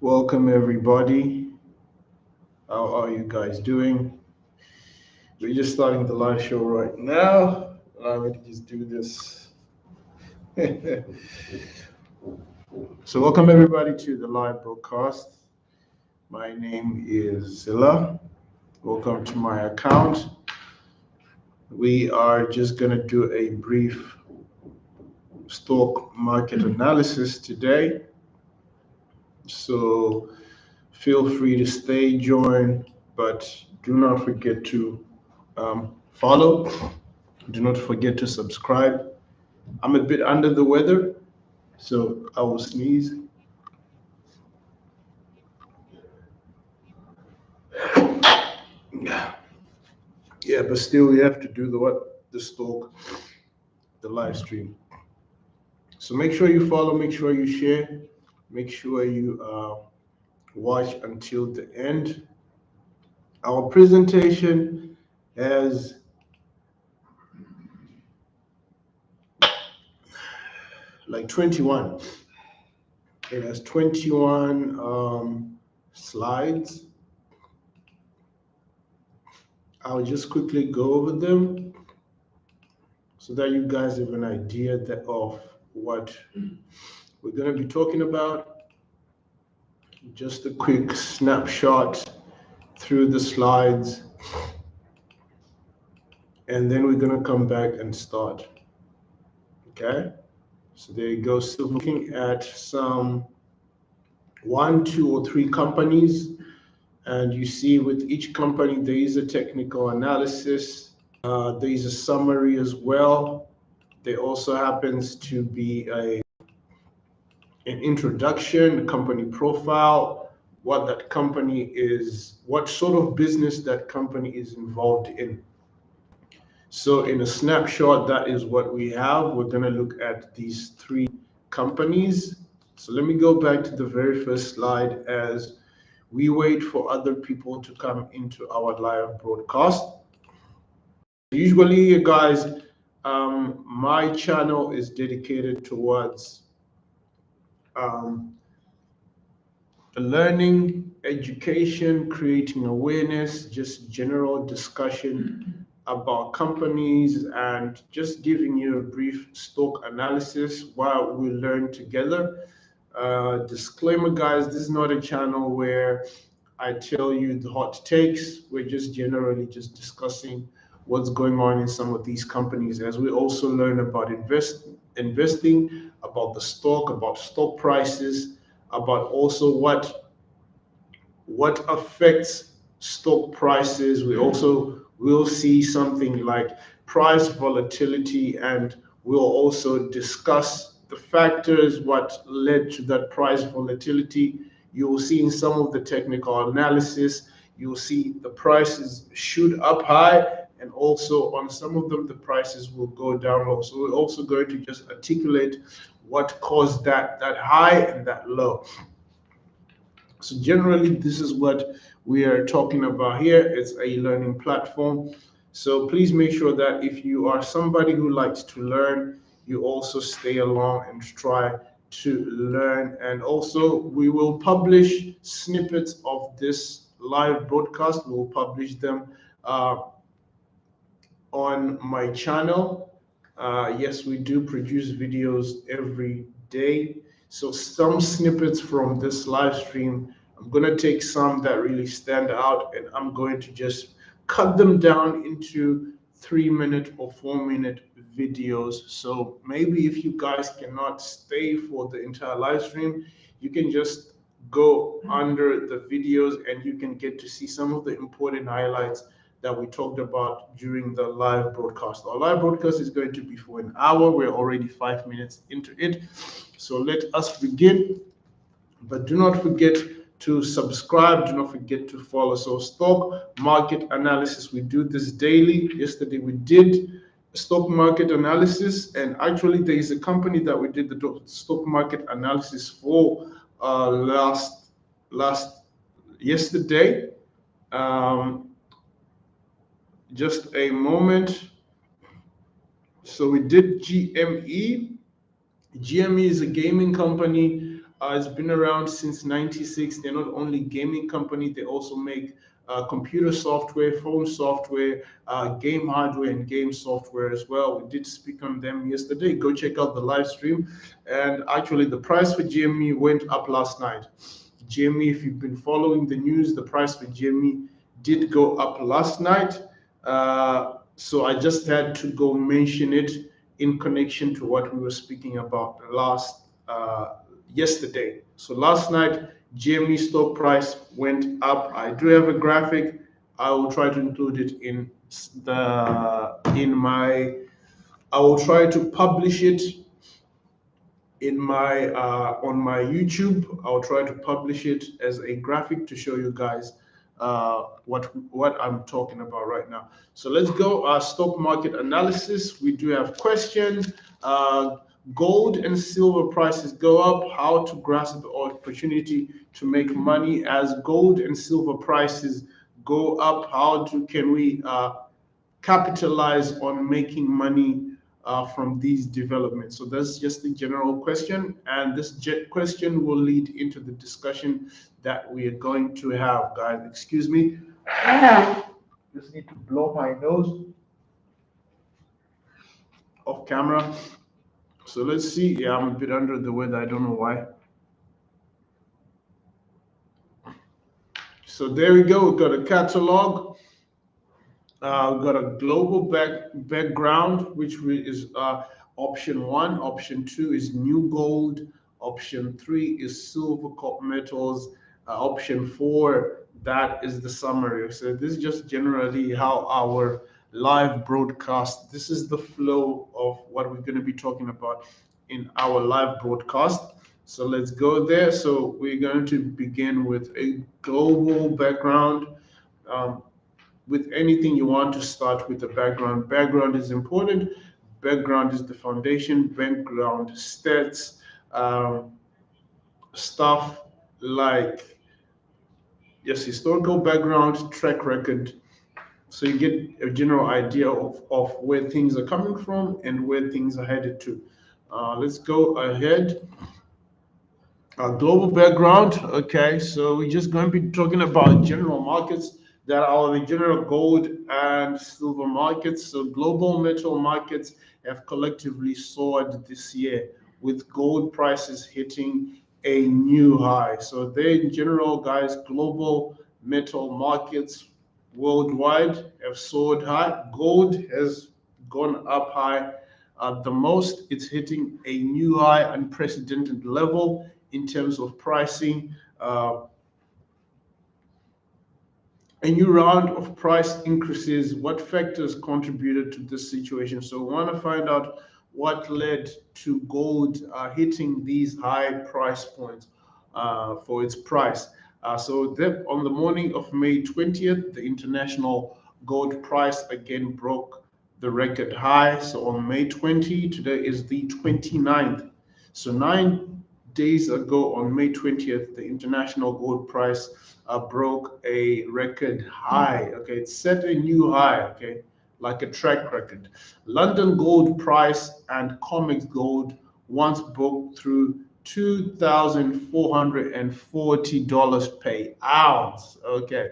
Welcome, everybody. How are you guys doing? We're just starting the live show right now. Allow me to just do this. So, welcome, everybody, to the live broadcast. My name is Zilla. Welcome to my account. We are just going to do a brief stock market analysis today. So, feel free to stay, join, but do not forget to follow. Do not forget to subscribe. I'm a bit under the weather, so I will sneeze. Yeah, but still, we have to do the what? The stock, the live stream. So make sure you follow, make sure you share, make sure you watch until the end. Our presentation has like 21. It has 21 slides. I'll just quickly go over them so that you guys have an idea of what we're going to be talking about. Just a quick snapshot through the slides, and then we're going to come back and start. Okay, so there you go. So looking at some 1, 2, or 3 companies, and you see with each company there is a technical analysis, there is a summary as well. There also happens to be an introduction, company profile, what that company is, what sort of business that company is involved in. So in a snapshot, that is what we have. We're going to look at these 3 companies. So let me go back to the very first slide as we wait for other people to come into our live broadcast. Usually, you guys, my channel is dedicated towards learning, education, creating awareness, just general discussion about companies, and just giving you a brief stock analysis while we learn together. Disclaimer, guys, this is not a channel where I tell you the hot takes. We're just generally just discussing what's going on in some of these companies as we also learn about investing, about the stock, about stock prices, about also what affects stock prices. We also will see something like price volatility, and we'll also discuss the factors what led to that price volatility. You'll see in some of the technical analysis, you'll see the prices shoot up high, and also on some of them the prices will go down low. So we're also going to just articulate what caused that high and that low. So generally, this is what we are talking about here. It's a learning platform. So please make sure that if you are somebody who likes to learn, you also stay along and try to learn. And also, we will publish snippets of this live broadcast. We'll publish them on my channel. Yes, we do produce videos every day. So some snippets from this live stream, I'm going to take some that really stand out, and I'm going to just cut them down into 3-minute or 4-minute videos. So maybe if you guys cannot stay for the entire live stream, you can just go under the videos and you can get to see some of the important highlights that we talked about during the live broadcast. Our live broadcast is going to be for an hour. We're already 5 minutes into it. So let us begin. But do not forget to subscribe. Do not forget to follow. So stock market analysis, we do this daily. Yesterday we did stock market analysis, and actually there is a company that we did the stock market analysis for yesterday. Just a moment. So we did GME. GME is a gaming company. It's been around since '96. They're not only gaming company, they also make computer software, phone software, game hardware, and game software as well. We did speak on them yesterday. Go check out the live stream. And actually, the price for GME went up last night. GME, if you've been following the news, the price for GME did go up last night. So I just had to go mention it in connection to what we were speaking about yesterday. So last night, GME stock price went up. I do have a graphic. I will try to include it in my. I will try to publish it in my on my YouTube. I'll try to publish it as a graphic to show you guys what I'm talking about right now. So let's go stock market analysis. We do have questions. Gold and silver prices go up. How to grasp the opportunity to make money as gold and silver prices go up? Can we capitalize on making money from these developments? So that's just the general question, and this question will lead into the discussion that we are going to have, guys. Excuse me. Just need to blow my nose off camera. So let's see. Yeah, I'm a bit under the weather. I don't know why. So there we go. We've got a catalog. We've got a global background, which is option 1. Option 2 is new gold. Option 3 is silver, copper metals. Option 4, that is the summary. So this is just generally how our live broadcast, this is the flow of what we're going to be talking about in our live broadcast. So let's go there. So we're going to begin with a global background. With anything, you want to start with the background. Background is important. Background is the foundation. Background stats, stuff like historical background, track record. So you get a general idea of where things are coming from and where things are headed to. Let's go ahead. Global background. Okay, so we're just going to be talking about general markets that are the general gold and silver markets. So global metal markets have collectively soared this year, with gold prices hitting a new high. So they, in general, guys, global metal markets worldwide have soared high. Gold has gone up high. The most, it's hitting a new high, unprecedented level in terms of pricing. A new round of price increases. What factors contributed to this situation? So we want to find out what led to gold hitting these high price points for its price. So on the morning of May 20th, the international gold price again broke the record high. So on May 20, today is the 29th. So 9 days ago on May 20th, the international gold price broke a record high. Okay, it set a new high. Okay, like a track record. London gold price and COMEX gold once broke through $2,440 per ounce. Okay,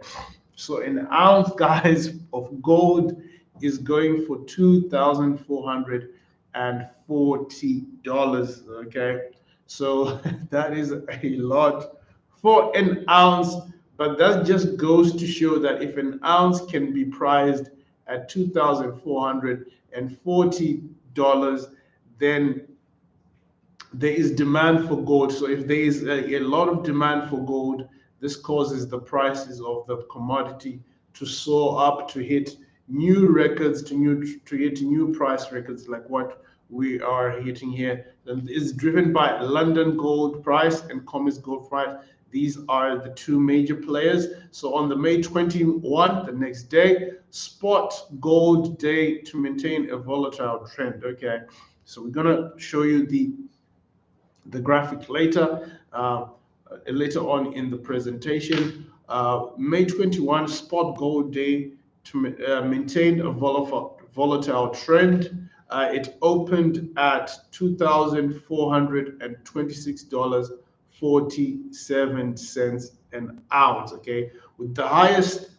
so an ounce, guys, of gold is going for $2,440. Okay, so that is a lot for an ounce, but that just goes to show that if an ounce can be priced at $2,440, then there is demand for gold. So if there is a lot of demand for gold, this causes the prices of the commodity to soar up, to hit new records, to hit new price records like what we are hitting here. And it's driven by London gold price and COMEX gold price. These are the two major players. So on the May 21, the next day, spot gold day to maintain a volatile trend. Okay, so we're gonna show you the graphic later on in the presentation. May 21, spot gold day to maintain a volatile trend. It opened at $2,426 $0.47 an ounce. Okay, with the highest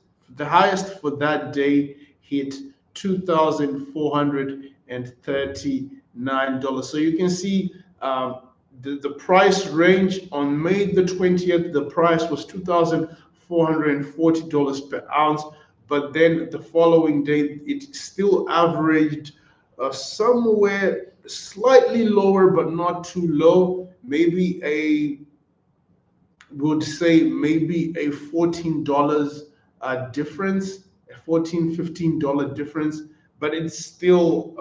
for that day hit $2,439. So you can see the price range on May the 20th. The price was $2,440 per ounce, but then the following day it still averaged somewhere slightly lower, but not too low. Maybe would say maybe a $14 difference, a $14-15 difference, but it's still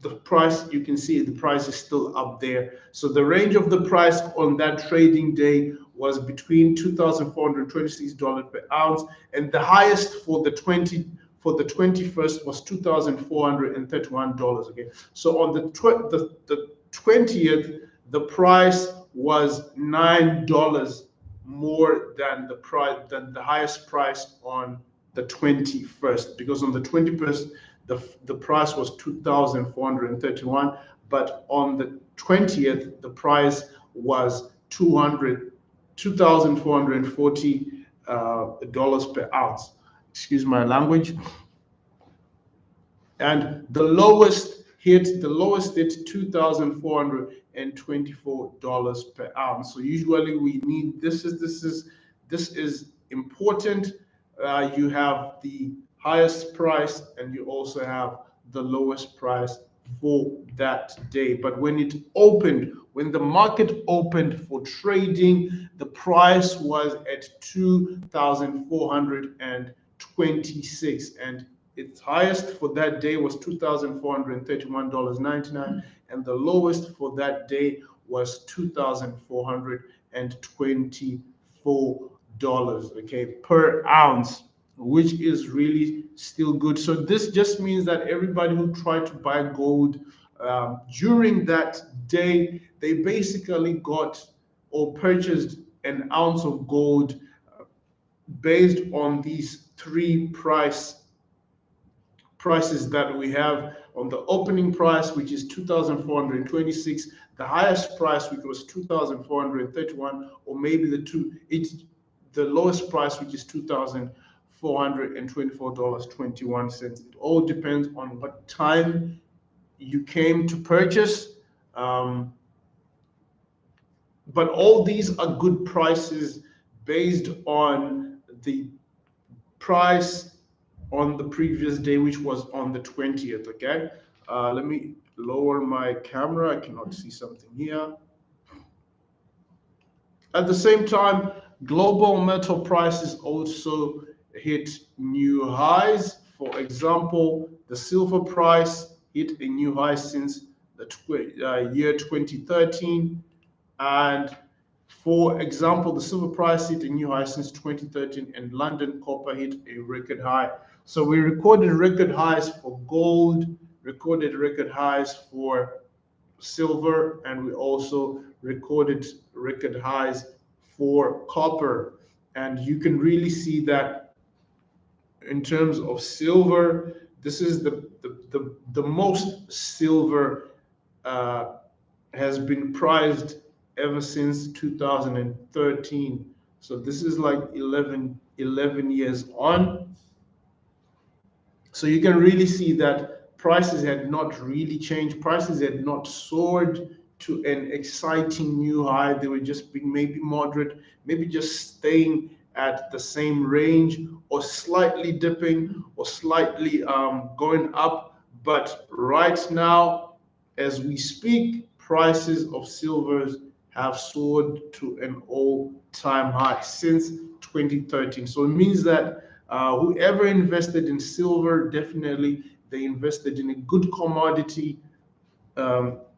the price. You can see the price is still up there. So the range of the price on that trading day was between $2,426 per ounce, and the highest for the 21st was $2,431. Okay, so on the 20th, the price was $9 more than the highest price on the 21st, because on the 21st the price was $2,431, but on the 20th the price was $2,440 per ounce. Excuse my language. And the lowest hit $2,424 per ounce. So usually we need this is important. You have the highest price and you also have the lowest price for that day. But when the market opened for trading, the price was at 2,426, and its highest for that day was $2,431.99, and the lowest for that day was $2,424, okay, per ounce, which is really still good. So this just means that everybody who tried to buy gold during that day, they basically got or purchased an ounce of gold based on these three prices that we have. On the opening price, which is 2,426, the highest price, which was 2,431, or maybe the lowest price, which is $2,424.21. It all depends on what time you came to purchase. But all these are good prices based on the price on the previous day, which was on the 20th. Okay, let me lower my camera. I cannot see something here. At the same time, global metal prices also hit new highs. For example, the silver price hit a new high since the year 2013, and for example, the silver price hit a new high since 2013, and London copper hit a record high. So we recorded record highs for gold, recorded record highs for silver, and we also recorded record highs for copper. And you can really see that in terms of silver, this is the most silver has been priced ever since 2013. So this is like 11 years on. So you can really see that prices had not really changed. Prices had not soared to an exciting new high. They were just being maybe moderate, maybe just staying at the same range, or slightly dipping, or slightly going up. But right now, as we speak, prices of silvers have soared to an all-time high since 2013. So it means that whoever invested in silver, definitely they invested in a good commodity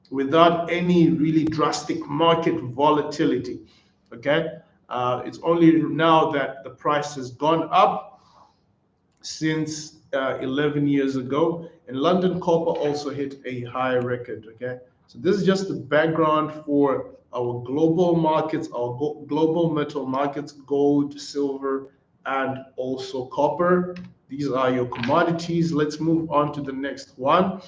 without any really drastic market volatility. Okay, it's only now that the price has gone up since 11 years ago, and London copper also hit a high record. Okay, so this is just the background for our global markets, our global metal markets: gold, silver, and also copper. These are your commodities. Let's move on to the next one.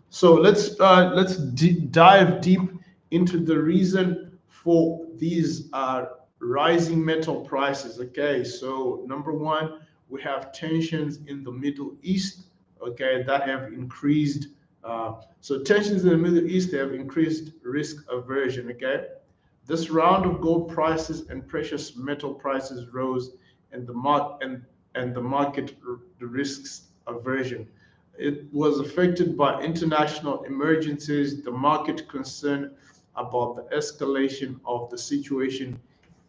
So let's dive deep into the reason for these rising metal prices. Okay, so number one, we have tensions in the Middle East, okay, that have increased. So tensions in the Middle East have increased risk aversion. Okay, this round of gold prices and precious metal prices rose, and the market the risks aversion. It was affected by international emergencies, the market concern about the escalation of the situation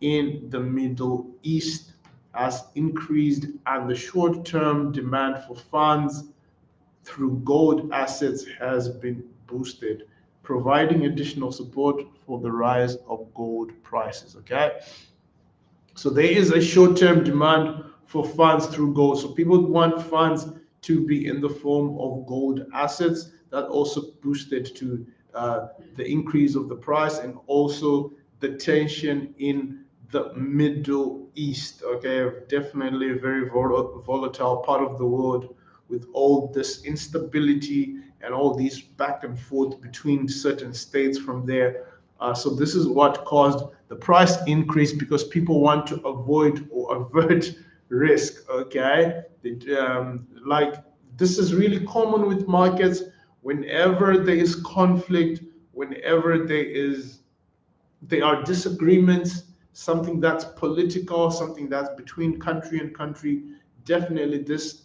in the Middle East has increased, and the short-term demand for funds through gold assets has been boosted, providing additional support for the rise of gold prices. Okay, so there is a short-term demand for funds through gold. So people want funds to be in the form of gold assets. That also boosted to the increase of the price, and also the tension in the Middle East. Okay, definitely a very volatile part of the world with all this instability and all these back and forth between certain states from there. So this is what caused the price increase, because people want to avoid or avert risk. Okay, like this is really common with markets. Whenever there is conflict, whenever there are disagreements, something that's political, something that's between country and country, definitely this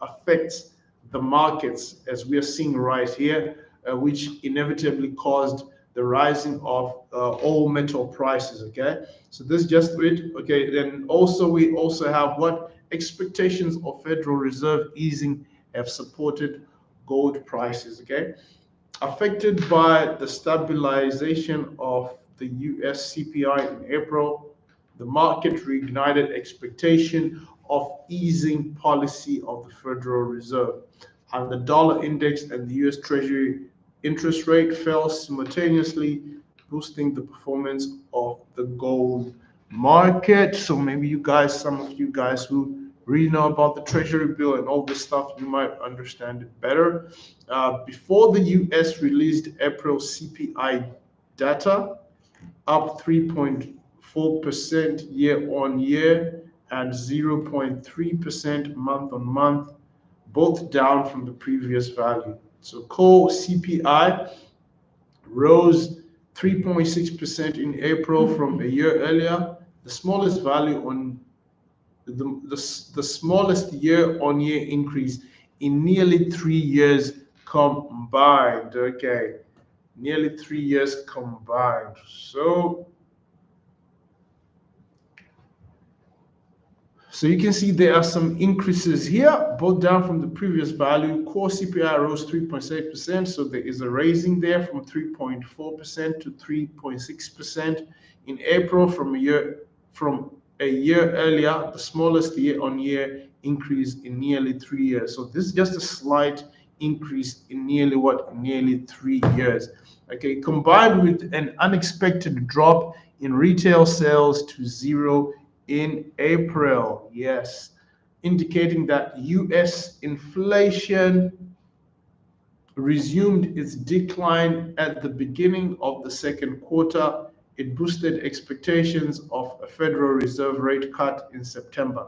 affects the markets, as we are seeing right here, which inevitably caused the rising of all metal prices. Okay, so this is just it. Okay, then also we also have what expectations of Federal Reserve easing have supported gold prices. Okay, affected by the stabilization of the US CPI in April, the market reignited expectation of easing policy of the Federal Reserve, and the dollar index and the US Treasury interest rate fell simultaneously, boosting the performance of the gold market. So maybe you guys, some of you guys who really know about the Treasury bill and all this stuff, you might understand it better. Before the US released April CPI data, up 3.4% year on year and 0.3% month on month, both down from the previous value. So core CPI rose 3.6% in April from a year earlier, the smallest value on the smallest year-on-year increase in nearly 3 years combined. Okay, nearly 3 years combined. So you can see there are some increases here, both down from the previous value. Core CPI rose 3.8%, so there is a raising there from 3.4% to 3.6% in April from a year earlier, the smallest year-on-year increase in nearly 3 years. So this is just a slight increase in nearly 3 years. Okay, combined with an unexpected drop in retail sales to zero in April, yes, indicating that US inflation resumed its decline at the beginning of the second quarter. It boosted expectations of a Federal Reserve rate cut in September,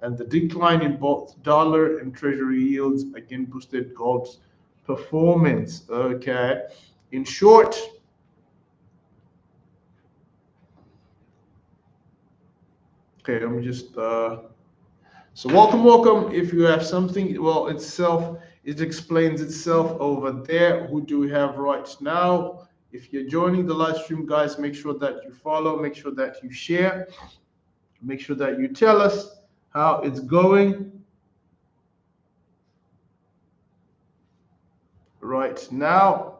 and the decline in both dollar and treasury yields again boosted gold's performance. Okay, in short, okay, let me just so welcome. If you have something, well, it explains itself over there. Who do we have right now? If you're joining the live stream, guys, make sure that you follow, make sure that you share, make sure that you tell us how it's going right now.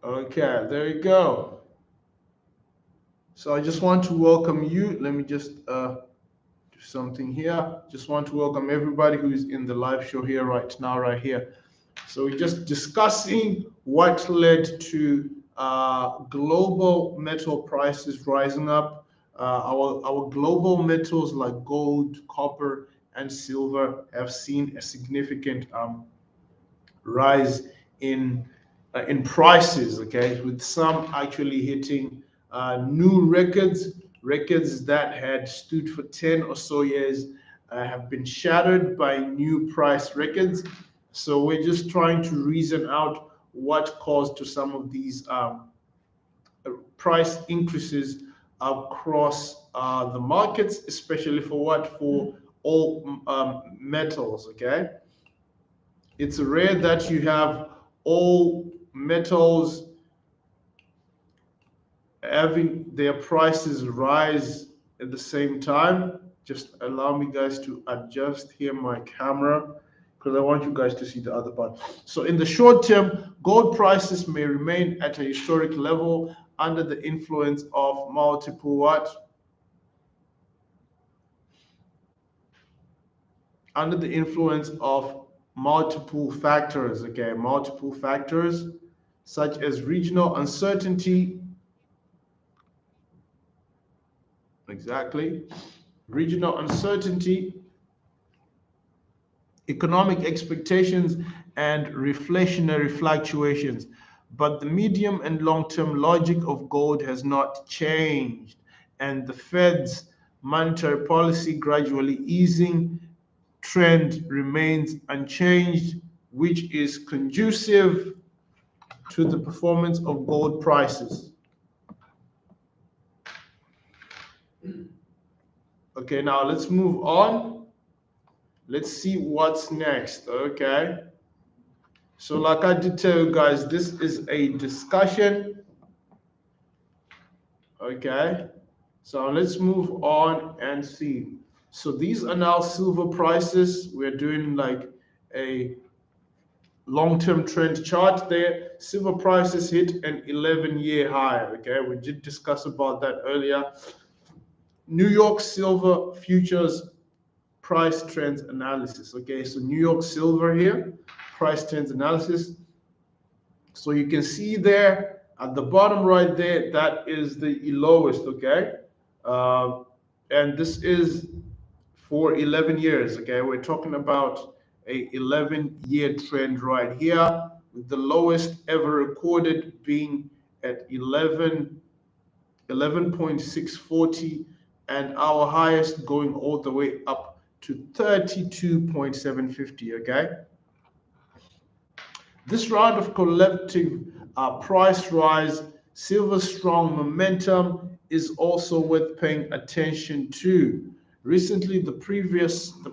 Okay, there you go. So I just want to welcome you. Let me just do something here. Just want to welcome everybody who is in the live show here right now, right here. So we're just discussing what led to global metal prices rising up. Our global metals like gold, copper, and silver have seen a significant rise in prices, okay, with some actually hitting new records that had stood for 10 or so years have been shattered by new price records. So we're just trying to reason out what caused to some of these price increases across the markets, especially for what? For all metals, okay? It's rare that you have all metals having their prices rise at the same time. Just allow me guys to adjust here my camera because I want you guys to see the other part. So in the short term, gold prices may remain at a historic level under the influence of multiple what? Under the influence of multiple factors, okay? Multiple factors such as regional uncertainty, exactly, regional uncertainty, economic expectations, and reflationary fluctuations. But the medium and long-term logic of gold has not changed, and the Fed's monetary policy gradually easing trend remains unchanged, which is conducive to the performance of gold prices. Okay, now let's move on. Let's see what's next. Okay. So like I did tell you guys, this is a discussion. Okay. So let's move on and see. So these are now silver prices. We're doing like a long-term trend chart there. Silver prices hit an 11-year high. Okay. We did discuss about that earlier. New York silver futures price trends analysis. Okay, so New York silver here, price trends analysis. So you can see there at the bottom right there, that is the lowest, okay? And this is for 11 years, okay? We're talking about a 11-year trend right here, with the lowest ever recorded being at 11.640, and our highest going all the way up to 32.750, okay? This round of collective price rise, silver strong momentum is also worth paying attention to. Recently, the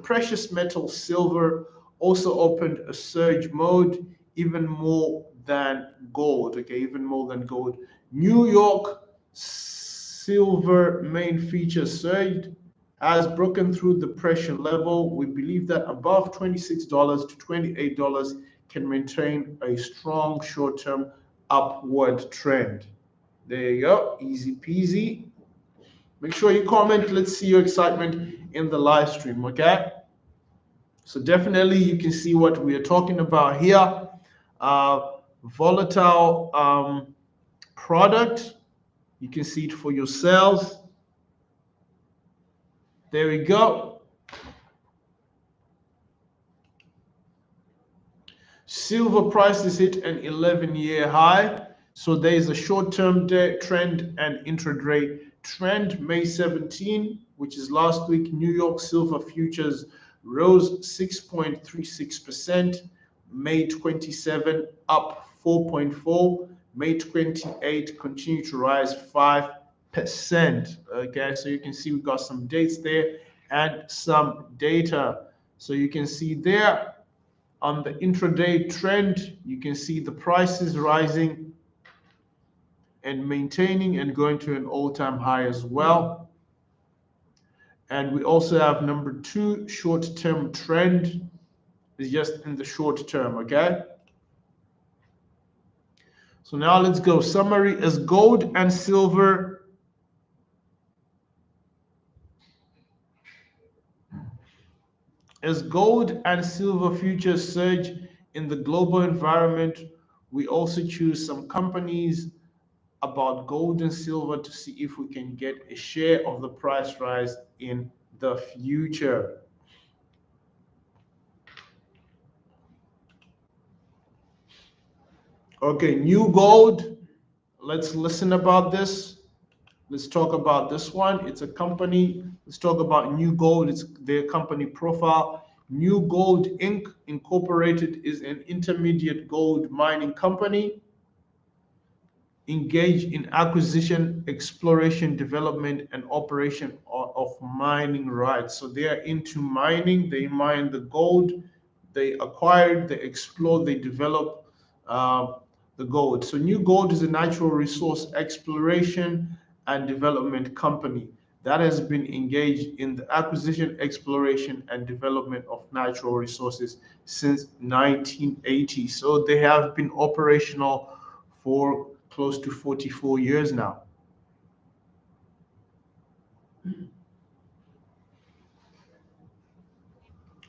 precious metal silver also opened a surge mode, even more than gold, okay, even more than gold. New York silver main feature surged, has broken through the pressure level. We believe that above $26 to $28 can maintain a strong short-term upward trend. There you go, easy peasy. Make sure you comment. Let's see your excitement in the live stream, okay? So definitely you can see what we are talking about here. Volatile product. You can see it for yourselves. There we go. Silver prices hit an 11-year high. So there is a short-term trend and intraday trend. May 17, which is last week, New York silver futures rose 6.36%. May 27 up 4.4. May 28 continue to rise 5%. Okay, so you can see we got some dates there and some data. So you can see there on the intraday trend, you can see the prices rising and maintaining and going to an all-time high as well. And we also have number 2, short-term trend is just in the short term, okay? So now let's go. Summary is gold and silver futures surge in the global environment. We also choose some companies about gold and silver to see if we can get a share of the price rise in the future. Okay, New Gold. Let's listen about this. Let's talk about this one. It's a company. Let's talk about New Gold. It's their company profile. New Gold Inc. Incorporated is an intermediate gold mining company engaged in acquisition, exploration, development, and operation of mining rights. So they are into mining. They mine the gold. They acquire, they explore, they develop the gold. So New Gold is a natural resource exploration and development company that has been engaged in the acquisition, exploration, and development of natural resources since 1980. So they have been operational for close to 44 years now.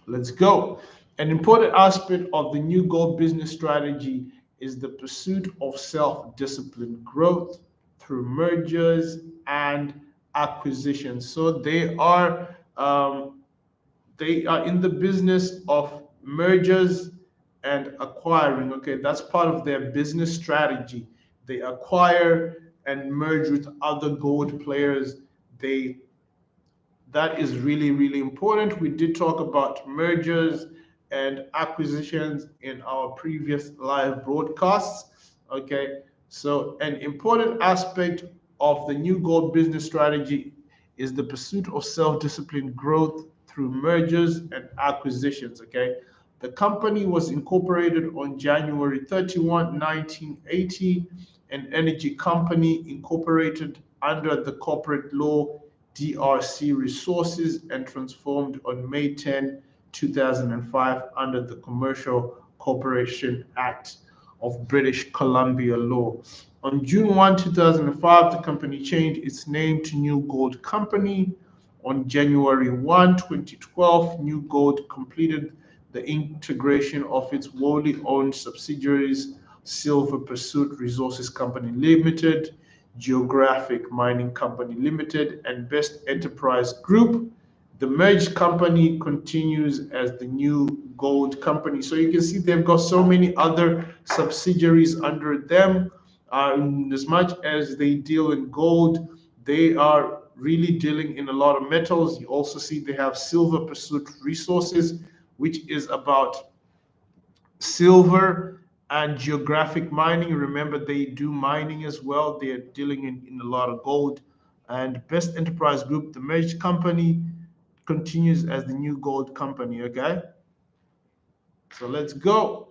Let's go. An important aspect of the New Gold business strategy is the pursuit of self-disciplined growth through mergers and acquisitions. So they are in the business of mergers and acquiring. Okay, that's part of their business strategy. They acquire and merge with other gold players. They That is really, really important. We did talk about mergers and acquisitions in our previous live broadcasts. Okay, so an important aspect of the New Gold business strategy is the pursuit of self-disciplined growth through mergers and acquisitions. Okay, the company was incorporated on January 31, 1980, an energy company incorporated under the corporate law DRC Resources and transformed on May 10, 2005 under the Commercial Corporation Act of British Columbia law. On June 1, 2005, the company changed its name to New Gold Company. On January 1, 2012, New Gold completed the integration of its wholly owned subsidiaries, Silver Pursuit Resources Company Limited, Geographic Mining Company Limited, and Best Enterprise Group. The merged company continues as the New Gold Company. So you can see they've got so many other subsidiaries under them. As much as they deal in gold, they are really dealing in a lot of metals. You also see they have Silver Pursuit Resources, which is about silver and geographic mining. Remember, they do mining as well. They are dealing in a lot of gold. And Best Enterprise Group, the merged company, continues as the New Gold Company. Okay, so let's go.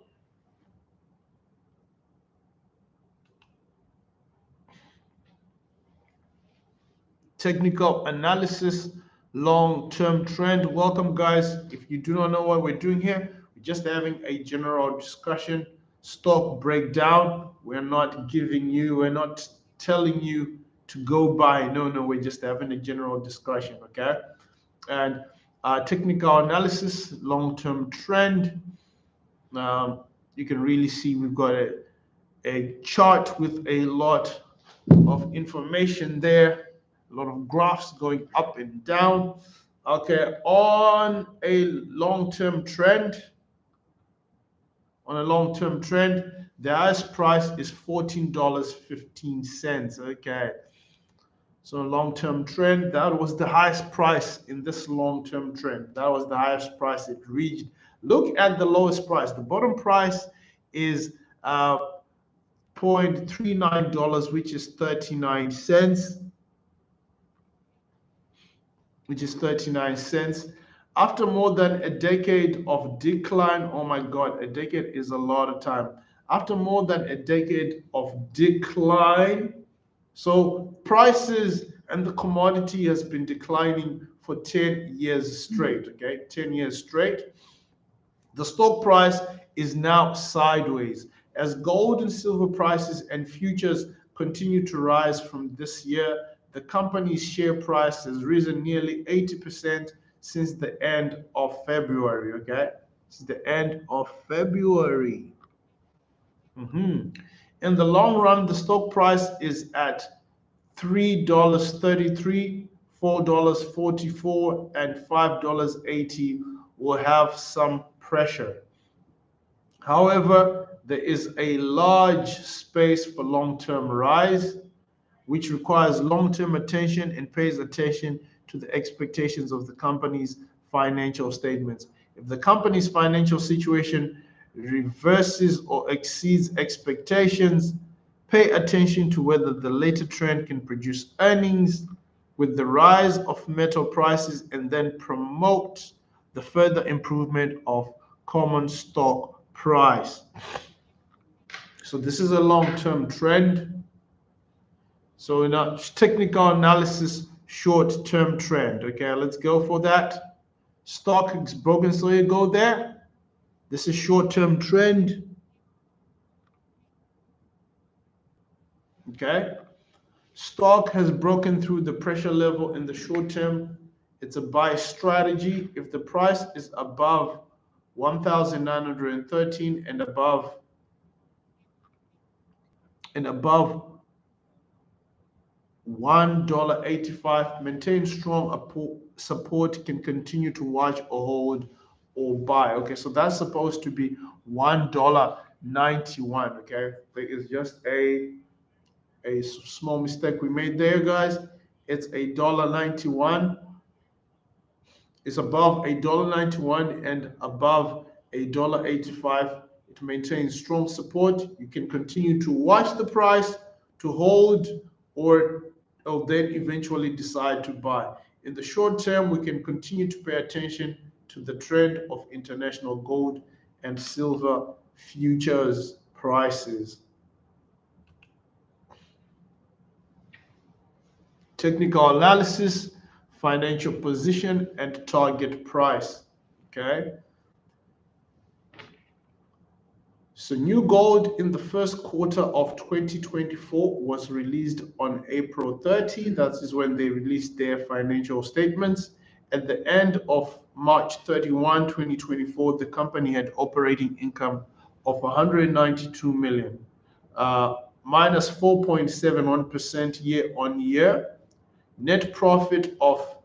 Technical analysis, long-term trend. Welcome, guys. If you do not know what we're doing here, we're just having a general discussion, stock breakdown. We're not telling you to go buy. No, we're just having a general discussion, okay? And technical analysis, long-term trend. You can really see we've got a chart with a lot of information there, a lot of graphs going up and down. Okay, on a long-term trend, the highest price is $14.15. Okay, so long-term trend, that was the highest price in this long-term trend. That was the highest price it reached. Look at the lowest price. The bottom price is $0.39, which is 39 cents. After more than a decade of decline, oh my God, a decade is a lot of time. After more than a decade of decline, so prices and the commodity has been declining for 10 years straight, okay? 10 years straight. The stock price is now sideways. As gold and silver prices and futures continue to rise from this year, the company's share price has risen nearly 80% since the end of February, okay? Since the end of February. In the long run, the stock price is at $3.33, $4.44, and $5.80 will have some pressure. However, there is a large space for long-term rise, which requires long-term attention and pays attention to the expectations of the company's financial statements. If the company's financial situation reverses or exceeds expectations, pay attention to whether the later trend can produce earnings with the rise of metal prices and then promote the further improvement of common stock price. So this is a long-term trend. So in a technical analysis, short-term trend. Okay, let's go for that. Stock is broken, so you go there. This is short-term trend. Okay. Stock has broken through the pressure level in the short term. It's a buy strategy. If the price is above 1,913 and above $1.85, maintain strong support, can continue to watch or hold or buy. Okay, so that's supposed to be $1.91. Okay, there is just a small mistake we made there, guys. It's $1.91. It's above $1.91 and above $1.85. It maintains strong support. You can continue to watch the price, to hold, or then eventually decide to buy. In the short term, we can continue to pay attention to the trend of international gold and silver futures prices. Technical analysis, financial position, and target price. Okay. So new gold in the first quarter of 2024 was released on April 30. That is when they released their financial statements. At the end of March 31, 2024, the company had operating income of 192 million, minus 4.71% year on year. Net profit of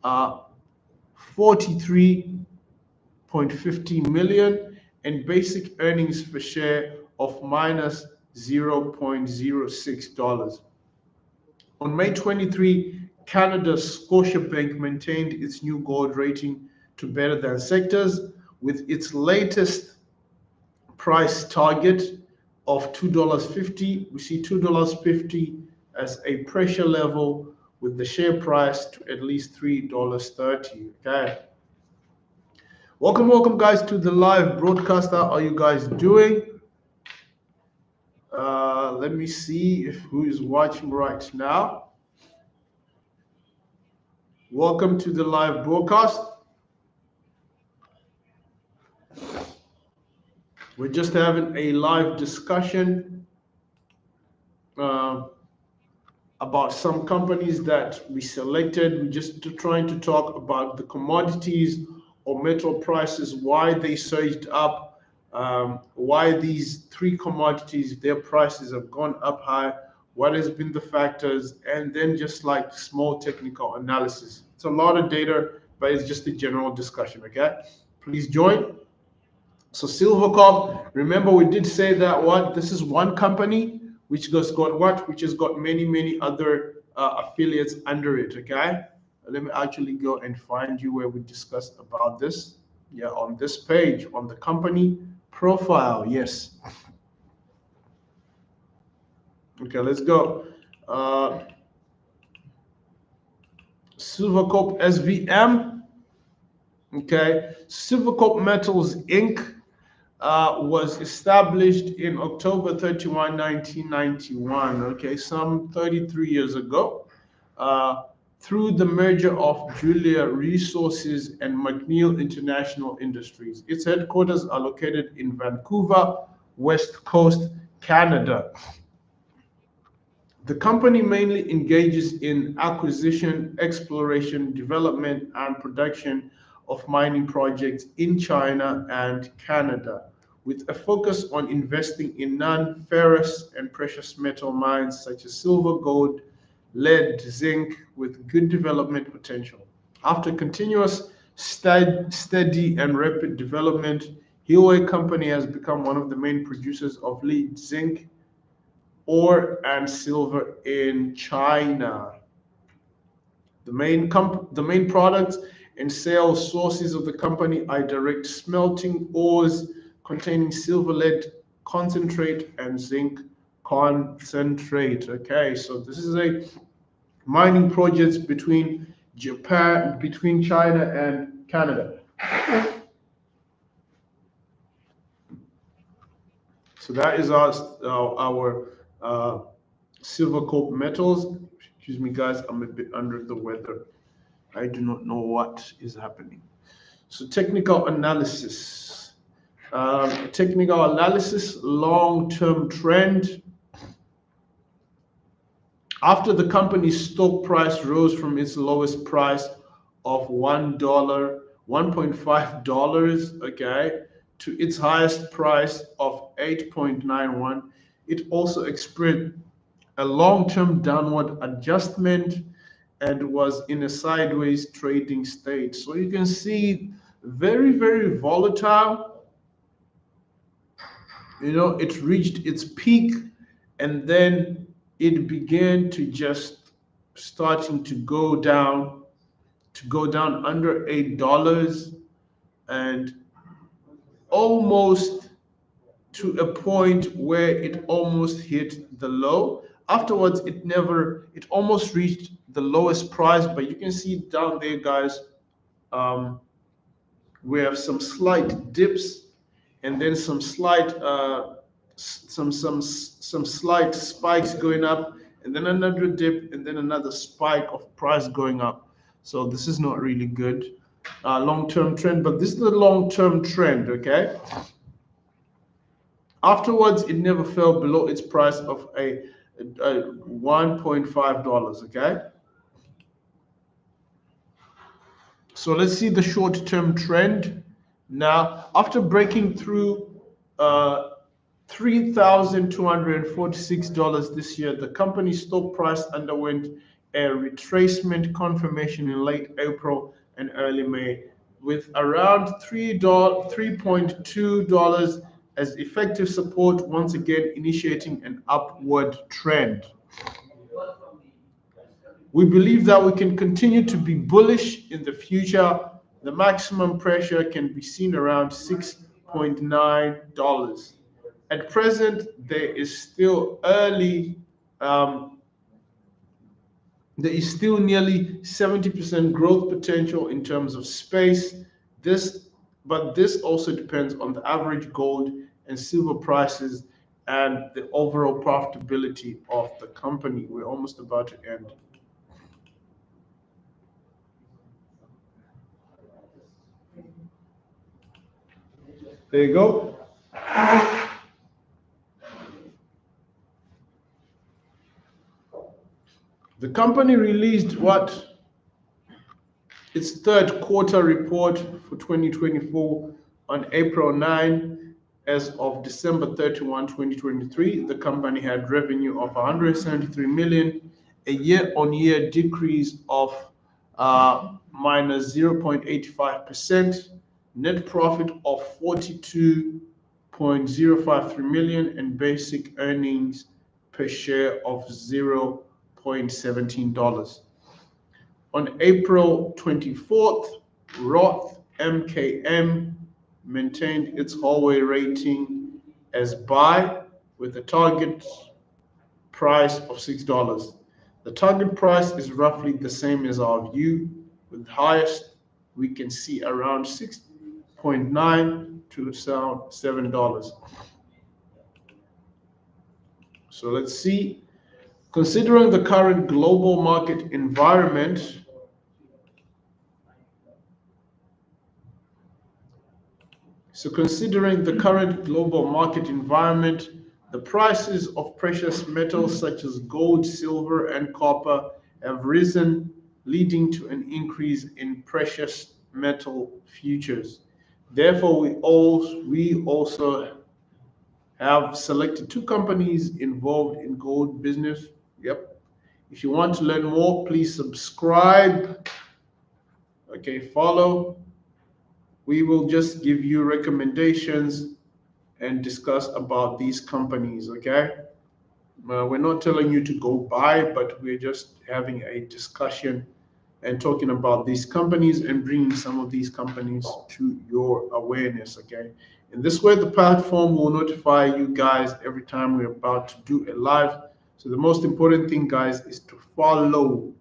43.50 million, and basic earnings per share of minus $0.06. On May 23, Canada's Scotiabank maintained its new gold rating to better than sectors, with its latest price target of $2.50. We see $2.50 as a pressure level, with the share price to at least $3.30. Okay. Welcome, guys, to the live broadcast. How are you guys doing? Let me see who is watching right now. Welcome to the live broadcast. We're just having a live discussion about some companies that we selected. We're just trying to talk about the commodities or metal prices, why they surged up, why these three commodities, their prices have gone up high, what has been the factors, and then just like small technical analysis. It's a lot of data, but it's just a general discussion, okay? Please join. So Silvercorp, remember we did say that this is one company which has got many other affiliates under it, okay? Let me actually go and find you where we discussed about this. Yeah, on this page, on the company profile, yes. Okay, let's go. Silvercorp SVM. Okay, Silvercorp Metals Inc. Was established in October 31, 1991. Okay, some 33 years ago. Through the merger of Julia Resources and McNeil International Industries. Its headquarters are located in Vancouver, West Coast, Canada. The company mainly engages in acquisition, exploration, development, and production of mining projects in China and Canada, with a focus on investing in non-ferrous and precious metal mines such as silver, gold, lead, zinc, with good development potential. After continuous, steady, and rapid development, Hilway Company has become one of the main producers of lead, zinc, ore, and silver in China. The main products and sales sources of the company are direct smelting ores containing silver, lead concentrate, and zinc concentrate. Okay, so this is a mining project between China and Canada. So that is our silver core metals. Excuse me, guys, I'm a bit under the weather. I do not know what is happening. So technical analysis. Long-term trend. After the company's stock price rose from its lowest price of $1.5, okay, to its highest price of 8.91, it also experienced a long-term downward adjustment and was in a sideways trading state. So you can see very, very volatile. You know, it reached its peak and then it began to just starting to go down under $8 and almost to a point where it almost hit the low. Afterwards, it almost reached the lowest price, but you can see down there, guys, we have some slight dips and then some slight some slight spikes going up, and then another dip, and then another spike of price going up. So this is not really good long-term trend, but this is the long-term trend. Okay, afterwards it never fell below its price of a $1.5. Okay, so let's see the short-term trend now. After breaking through $3,246 this year, the company's stock price underwent a retracement confirmation in late April and early May, with around $3.2 as effective support, once again initiating an upward trend. We believe that we can continue to be bullish in the future. The maximum pressure can be seen around $6.9. At present, there is still nearly 70% growth potential in terms of space. But this also depends on the average gold and silver prices and the overall profitability of the company. We're almost about to end. There you go. The company released its third quarter report for 2024 on April 9. As of December 31, 2023, the company had revenue of $173 million, a year-on-year decrease of minus 0.85%, net profit of $42.053 million, and basic earnings per share of $0.17. On April 24th, Roth MKM maintained its hallway rating as buy with a target price of $6. The target price is roughly the same as our view, with highest we can see around $6.9 to $7. So let's see. Considering the current global market environment, the prices of precious metals such as gold, silver, and copper have risen, leading to an increase in precious metal futures. Therefore, we also have selected two companies involved in gold business. Yep. If you want to learn more, please subscribe. Okay, follow. we will just give you recommendations and discuss about these companies, okay? We're not telling you to go buy, but we're just having a discussion and talking about these companies and bringing some of these companies to your awareness, okay? In this way, the platform will notify you guys every time we're about to do a live. So the most important thing, guys, is to follow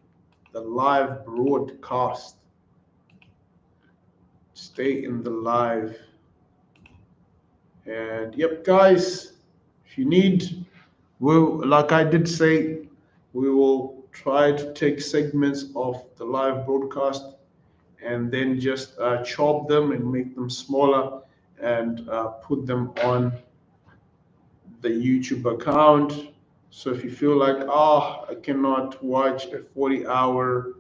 the live broadcast. Stay in the live. And yep, guys, if you need, like I did say, we will try to take segments of the live broadcast and then just chop them and make them smaller and put them on the YouTube account. So if you feel like, I cannot watch a 40-hour,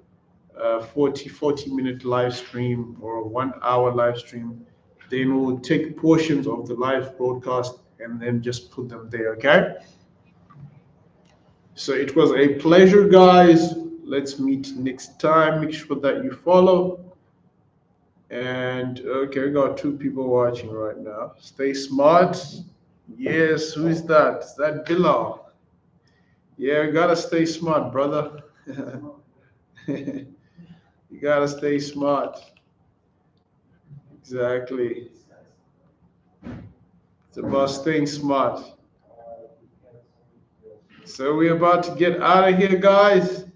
40-minute live stream or a 1 hour live stream, then we'll take portions of the live broadcast and then just put them there, okay? So it was a pleasure, guys. Let's meet next time. Make sure that you follow. And okay, we got 2 people watching right now. Stay smart. Yes, who is that? Is that Bilal? Yeah, you gotta stay smart, brother. You gotta stay smart. Exactly. It's about staying smart. So we're about to get out of here, guys.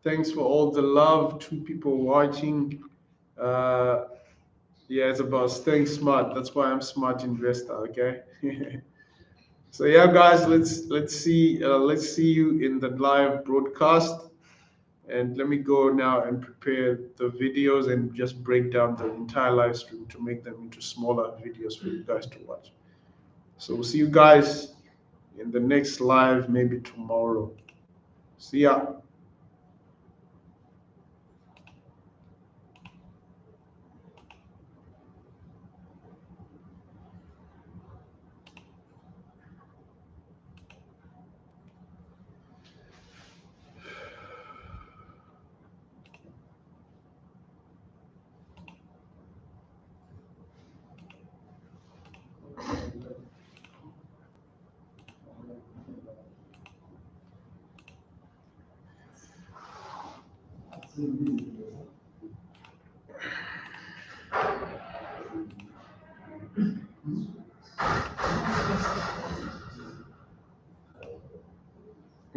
Thanks for all the love. 2 people watching. Uh, yeah, it's about staying smart. That's why I'm smart investor. Okay. So yeah, guys, let's see you in the live broadcast. And let me go now and prepare the videos and just break down the entire live stream to make them into smaller videos for you guys to watch. So we'll see you guys in the next live, maybe tomorrow. See ya.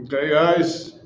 Okay, guys.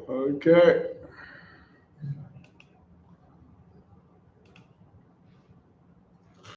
Okay.